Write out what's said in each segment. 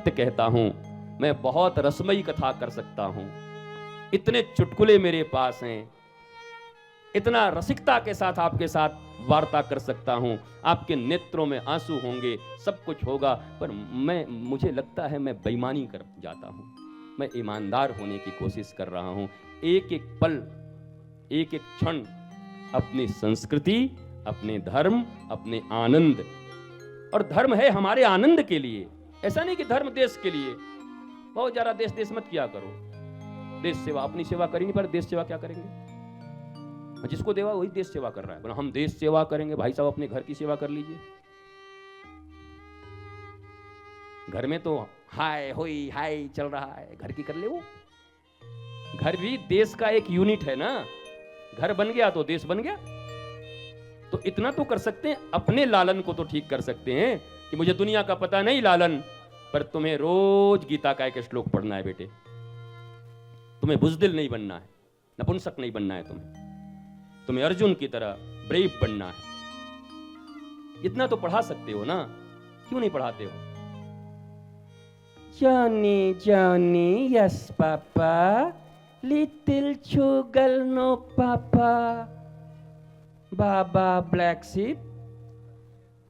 सत्य कहता हूं, मैं बहुत रसमयी कथा कर सकता हूं, इतने चुटकुले मेरे पास हैं, इतना रसिकता के साथ आपके साथ वार्ता कर सकता हूं, आपके नेत्रों में आंसू होंगे, सब कुछ होगा, पर मुझे लगता है मैं बेईमानी कर जाता हूं। मैं ईमानदार होने की कोशिश कर रहा हूं। एक एक पल, एक एक क्षण अपनी संस्कृति, अपने धर्म, अपने आनंद, और धर्म है हमारे आनंद के लिए, ऐसा नहीं कि धर्म देश के लिए। बहुत ज्यादा देश देश मत किया करो। देश सेवा, अपनी सेवा कर ही नहीं पर देश सेवा क्या करेंगे? जिसको देवा वही देश सेवा कर रहा है। बोला हम देश सेवा करेंगे, भाई साहब अपने घर की सेवा कर लीजिए। घर में तो हाय होई हाय चल रहा है, घर की कर ले। वो घर भी देश का एक यूनिट है ना। घर बन गया तो देश बन गया। तो इतना तो कर सकते हैं, अपने लालन को तो ठीक कर सकते हैं कि मुझे दुनिया का पता नहीं लालन, पर तुम्हें रोज गीता का एक श्लोक पढ़ना है बेटे। तुम्हें बुजदिल नहीं बनना है, नपुंसक नहीं बनना है, तुम्हें अर्जुन की तरह ब्रेव बनना है। इतना तो पढ़ा सकते हो ना, क्यों नहीं पढ़ाते हो? Johnny, Johnny, yes papa, little sugar no papa, baa baa black sheep.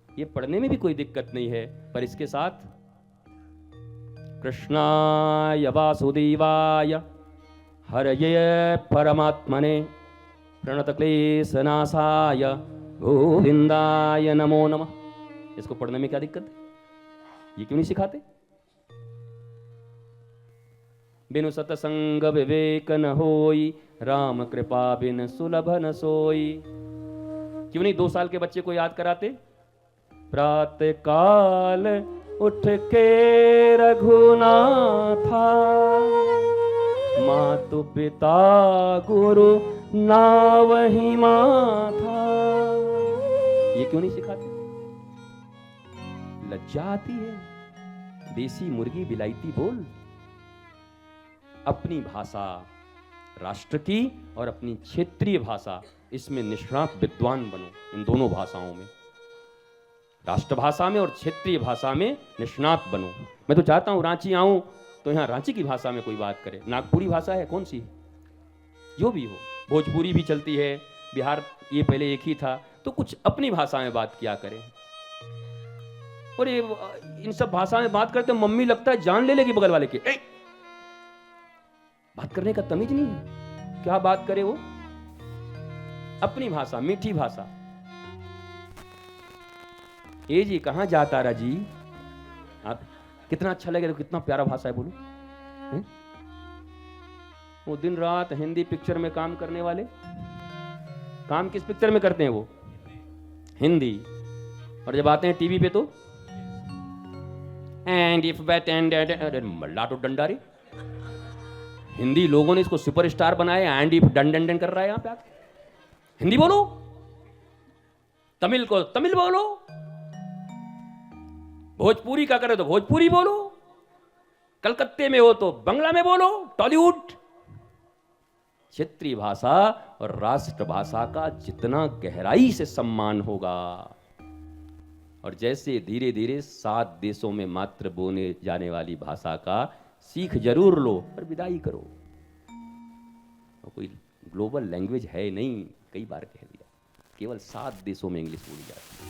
ये पढ़ने में भी कोई दिक्कत नहीं है, पर इसके साथ कृष्णाय वासुदेवाय हरये परमात्मने प्रणतक्लेशनाशाय गोविंदाय नमो नमः। इसको पढ़ने में क्या दिक्कत है? ये क्यों नहीं सिखाते? बिनु सतसंग विवेक न होई, राम कृपा बिन सुलभ न सोई। क्यों नहीं 2 साल के बच्चे को याद कराते? प्रातः काल उठ के रघुनाथा, मातु पिता गुरु नावहि माथा। ये क्यों नहीं सिखाते? लज्जा आती है। देसी मुर्गी विलायती बोल। अपनी भाषा राष्ट्र की और अपनी क्षेत्रीय भाषा, इसमें निष्णात विद्वान बनो। इन दोनों भाषाओं में, राष्ट्रभाषा में और क्षेत्रीय भाषा में निष्णात बनो। मैं तो चाहता हूं रांची आऊं तो यहां रांची की भाषा में कोई बात करे। नागपुरी भाषा है कौन सी, जो भी हो, भोजपुरी भी चलती है, बिहार ये पहले एक ही था, तो कुछ अपनी भाषा में बात किया करें। और ये इन सब भाषा में बात करते मम्मी लगता है जान ले लेगी बगल वाले की। बात करने का तमीज नहीं है, क्या बात करे वो? अपनी भाषा, मीठी भाषा। ए जी कहां जाता रहा जी? आप कितना अच्छा लगे, कितना प्यारा भाषा है, बोलो। वो दिन रात हिंदी पिक्चर में काम करने वाले, काम किस पिक्चर में करते हैं वो? हिंदी। और जब आते हैं टीवी पे तो एंड इफ बैट एंड लाटो डंडा रे। हिंदी लोगों ने इसको सुपरस्टार बनाया, and if done done done कर रहा है यहां पे आके। हिंदी बोलो, तमिल को तमिल बोलो, भोजपुरी का करे तो भोजपुरी बोलो, कलकत्ते में हो तो बंगला में बोलो, टॉलीवुड। क्षेत्रीय भाषा और राष्ट्रभाषा का जितना गहराई से सम्मान होगा, और जैसे धीरे धीरे 7 देशों में मात्र बोले जाने वाली भाषा का सीख जरूर लो, पर विदाई करो। और कोई ग्लोबल लैंग्वेज है नहीं, कई बार कह दिया, केवल 7 देशों में इंग्लिश बोली जाती है।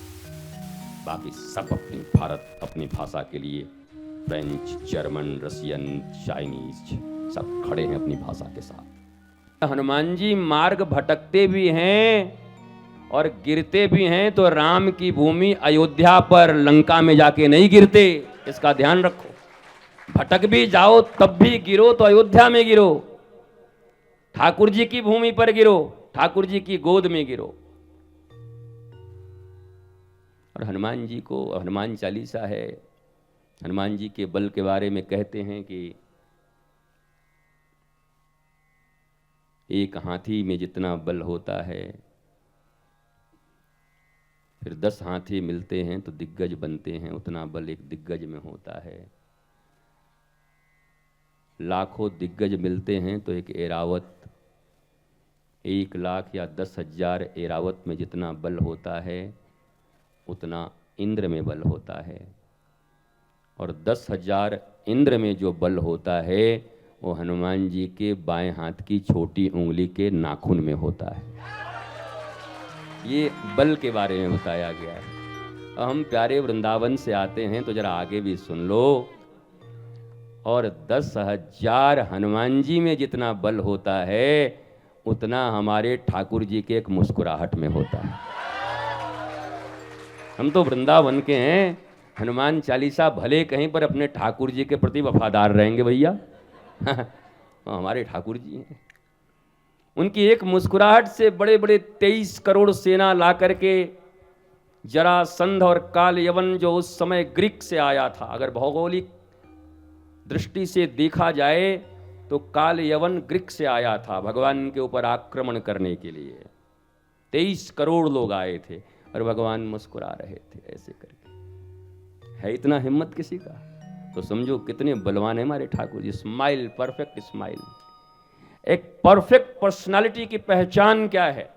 बाकी सब अपनी भारत अपनी भाषा के लिए, फ्रेंच, जर्मन, रशियन, चाइनीज, सब खड़े हैं अपनी भाषा के साथ। हनुमान जी मार्ग भटकते भी हैं और गिरते भी हैं, तो राम की भूमि अयोध्या पर, लंका में जाके नहीं गिरते, इसका ध्यान रखो। भटक भी जाओ तब भी गिरो तो अयोध्या में गिरो, ठाकुर जी की भूमि पर गिरो, ठाकुर जी की गोद में गिरो। और हनुमान जी को, हनुमान चालीसा है, हनुमान जी के बल के बारे में कहते हैं कि एक हाथी में जितना बल होता है, फिर 10 हाथी मिलते हैं तो दिग्गज बनते हैं, उतना बल एक दिग्गज में होता है। लाखों दिग्गज मिलते हैं तो एक एरावत, 1 लाख या 10,000 एरावत में जितना बल होता है, उतना इंद्र में बल होता है। और 10,000 इंद्र में जो बल होता है वो हनुमान जी के बाएं हाथ की छोटी उंगली के नाखून में होता है। ये बल के बारे में बताया गया है। हम प्यारे वृंदावन से आते हैं तो जरा आगे भी सुन लो। और 10,000 हनुमान जी में जितना बल होता है उतना हमारे ठाकुर जी के एक मुस्कुराहट में होता है। हम तो वृंदावन के हैं, हनुमान चालीसा भले कहीं पर अपने ठाकुर जी के प्रति वफादार रहेंगे भैया। हमारे ठाकुर जी हैं, उनकी एक मुस्कुराहट से बड़े बड़े 23 करोड़ सेना ला करके जरासंध और काल यवन जो उस समय ग्रीक से आया था, अगर भौगोलिक दृष्टि से देखा जाए तो काल यवन ग्रीक से आया था भगवान के ऊपर आक्रमण करने के लिए। 23 करोड़ लोग आए थे और भगवान मुस्कुरा रहे थे ऐसे करके। है इतना हिम्मत किसी का? तो समझो कितने बलवान है हमारे Thakur ji. Smile, perfect smile. एक परफेक्ट पर्सनालिटी की पहचान क्या है?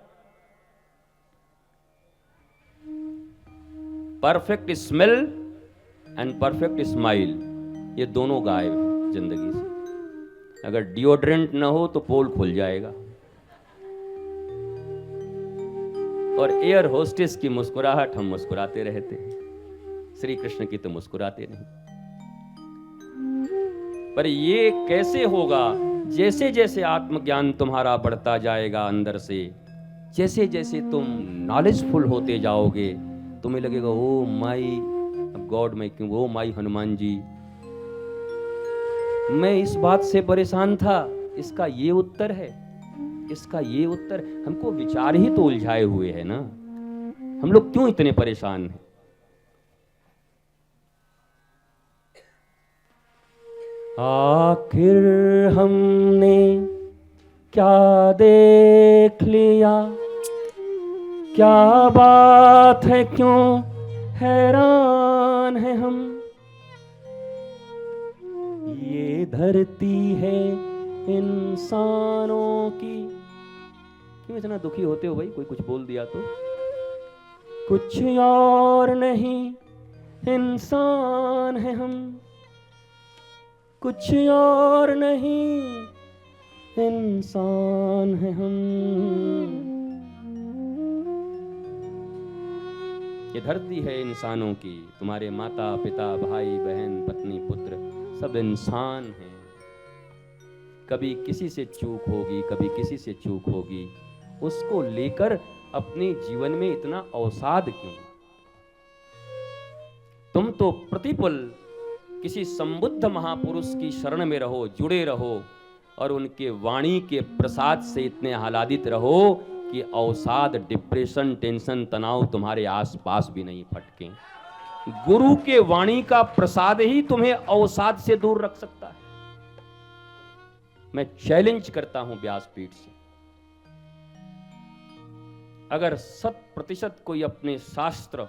Perfect smell and perfect smile, ये दोनों गायब है जिंदगी से। अगर डिओड्रेंट ना हो तो पोल खुल जाएगा। और एयर होस्टेस की मुस्कुराहट, हम मुस्कुराते रहते हैं। श्री कृष्ण की तो मुस्कुराते नहीं। पर ये कैसे होगा? जैसे जैसे आत्मज्ञान तुम्हारा बढ़ता जाएगा अंदर से, जैसे जैसे तुम नॉलेजफुल होते जाओगे, तुम्हें लगेगा ओ माई गॉड, मैं क्यों, ओ माई हनुमान जी, मैं इस बात से परेशान था, इसका ये उत्तर है, इसका ये उत्तर। हमको विचार ही तो उलझाए हुए है ना, हम लोग क्यों इतने परेशान हैं? आखिर हमने क्या देख लिया, क्या बात है, क्यों हैरान है हम। ये धरती है इंसानों की। क्यों इतना दुखी होते हो भाई? कोई कुछ बोल दिया तो? कुछ और नहीं, इंसान है हम, कुछ और नहीं, इंसान है हम। ये धरती है इंसानों की। तुम्हारे माता पिता, भाई बहन, पत्नी, पुत्र सब इंसान हैं। कभी किसी से चूक होगी, कभी किसी से चूक होगी, उसको लेकर अपने जीवन में इतना अवसाद क्यों? तुम तो प्रतिपल किसी संबुद्ध महापुरुष की शरण में रहो, जुड़े रहो और उनके वाणी के प्रसाद से इतने आह्लादित रहो कि अवसाद, डिप्रेशन, टेंशन, तनाव तुम्हारे आसपास भी नहीं फटके। गुरु के वाणी का प्रसाद ही तुम्हें अवसाद से दूर रख सकता है। मैं चैलेंज करता हूं व्यासपीठ से, अगर 100% कोई अपने शास्त्र,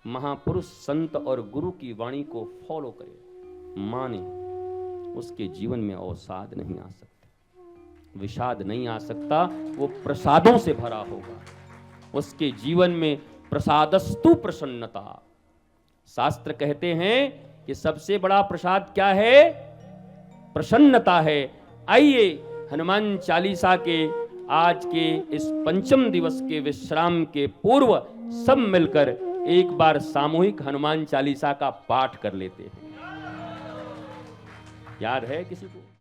महापुरुष, संत और गुरु की वाणी को फॉलो करे, माने, उसके जीवन में अवसाद नहीं आ सकता, विषाद नहीं आ सकता। वो प्रसादों से भरा होगा। उसके जीवन में प्रसादस्तु प्रसन्नता। शास्त्र कहते हैं कि सबसे बड़ा प्रसाद क्या है? प्रसन्नता है। आइए हनुमान चालीसा के आज के इस पंचम दिवस के विश्राम के पूर्व सब मिलकर एक बार सामूहिक हनुमान चालीसा का पाठ कर लेते हैं। याद है किसी को?